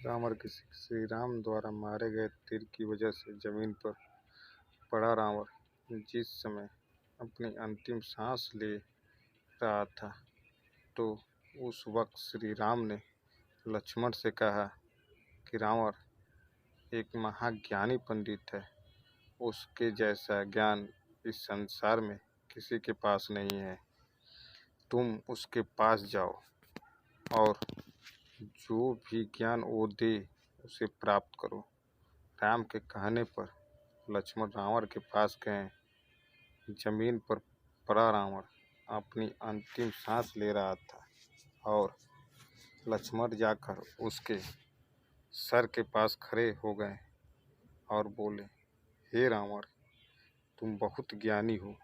रावण श्री राम द्वारा मारे गए तीर की वजह से जमीन पर पड़ा रावण जिस समय अपनी अंतिम सांस ले रहा था, तो उस वक्त श्री राम ने लक्ष्मण से कहा कि रावण एक महाज्ञानी पंडित है, उसके जैसा ज्ञान इस संसार में किसी के पास नहीं है। तुम उसके पास जाओ और जो भी ज्ञान वो दे उसे प्राप्त करो। राम के कहने पर लक्ष्मण रावण के पास गए। जमीन पर पड़ा रावण अपनी अंतिम सांस ले रहा था और लक्ष्मण जाकर उसके सर के पास खड़े हो गए और बोले, हे रावण, तुम बहुत ज्ञानी हो,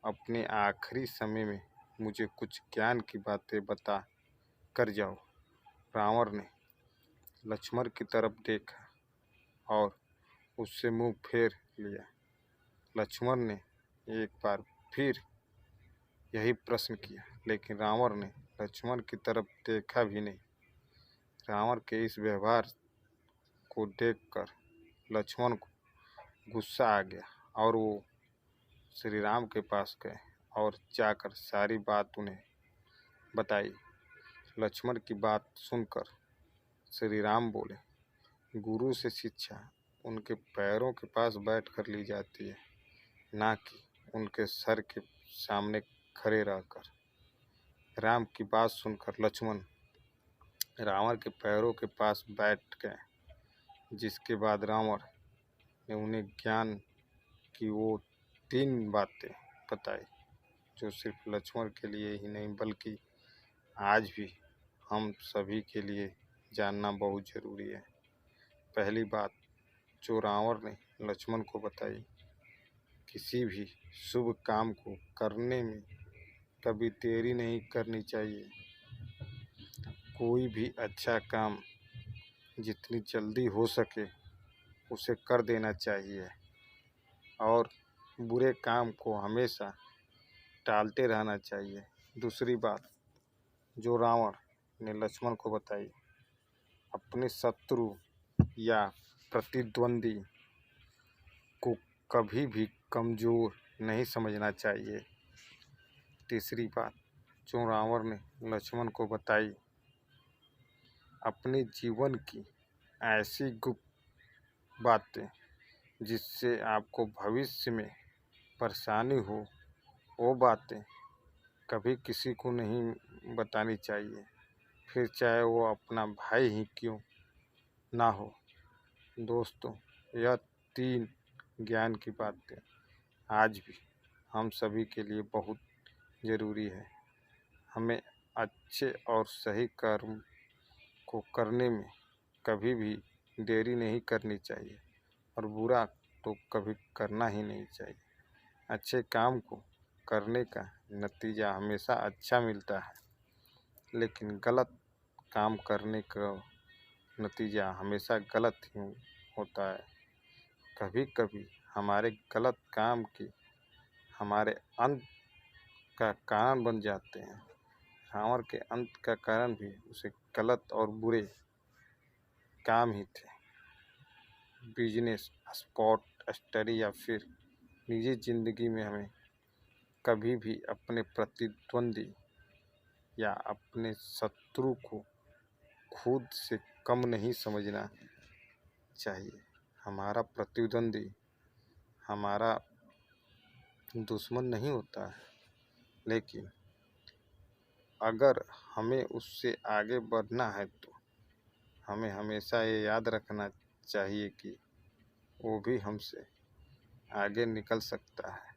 अपने आखिरी समय में मुझे कुछ ज्ञान की बातें बता कर जाओ। रावण ने लक्ष्मण की तरफ देखा और उससे मुंह फेर लिया। लक्ष्मण ने एक बार फिर यही प्रश्न किया, लेकिन रावण ने लक्ष्मण की तरफ देखा भी नहीं। रावण के इस व्यवहार को देखकर लक्ष्मण को गुस्सा आ गया और वो श्री राम के पास गए और जाकर सारी बात उन्हें बताई। लक्ष्मण की बात सुनकर श्री राम बोले, गुरु से शिक्षा उनके पैरों के पास बैठकर ली जाती है, ना कि उनके सर के सामने खड़े रहकर। राम की बात सुनकर लक्ष्मण रावण के पैरों के पास बैठ गए, जिसके बाद रावण ने उन्हें ज्ञान की वो 3 बातें बताई, जो सिर्फ लक्ष्मण के लिए ही नहीं बल्कि आज भी हम सभी के लिए जानना बहुत ज़रूरी है। पहली बात जो रावण ने लक्ष्मण को बताई, किसी भी शुभ काम को करने में कभी देरी नहीं करनी चाहिए। कोई भी अच्छा काम जितनी जल्दी हो सके उसे कर देना चाहिए और बुरे काम को हमेशा टालते रहना चाहिए। दूसरी बात जो रावण ने लक्ष्मण को बताई, अपने शत्रु या प्रतिद्वंदी को कभी भी कमज़ोर नहीं समझना चाहिए। तीसरी बात जो रावण ने लक्ष्मण को बताई, अपने जीवन की ऐसी गुप्त बातें जिससे आपको भविष्य में परेशानी हो, वो बातें कभी किसी को नहीं बतानी चाहिए, फिर चाहे वो अपना भाई ही क्यों ना हो। दोस्तों, यह 3 ज्ञान की बातें आज भी हम सभी के लिए बहुत ज़रूरी है। हमें अच्छे और सही कर्म को करने में कभी भी देरी नहीं करनी चाहिए और बुरा तो कभी करना ही नहीं चाहिए। अच्छे काम को करने का नतीजा हमेशा अच्छा मिलता है, लेकिन गलत काम करने का नतीजा हमेशा गलत ही होता है। कभी कभी हमारे गलत काम की हमारे अंत का कारण बन जाते हैं। रावण के अंत का कारण भी उसे गलत और बुरे काम ही थे। बिजनेस, स्पोर्ट, स्टडी या फिर निजी ज़िंदगी में हमें कभी भी अपने प्रतिद्वंदी या अपने शत्रु को खुद से कम नहीं समझना चाहिए। हमारा प्रतिद्वंदी हमारा दुश्मन नहीं होता है, लेकिन अगर हमें उससे आगे बढ़ना है तो हमें हमेशा ये याद रखना चाहिए कि वो भी हमसे आगे निकल सकता है।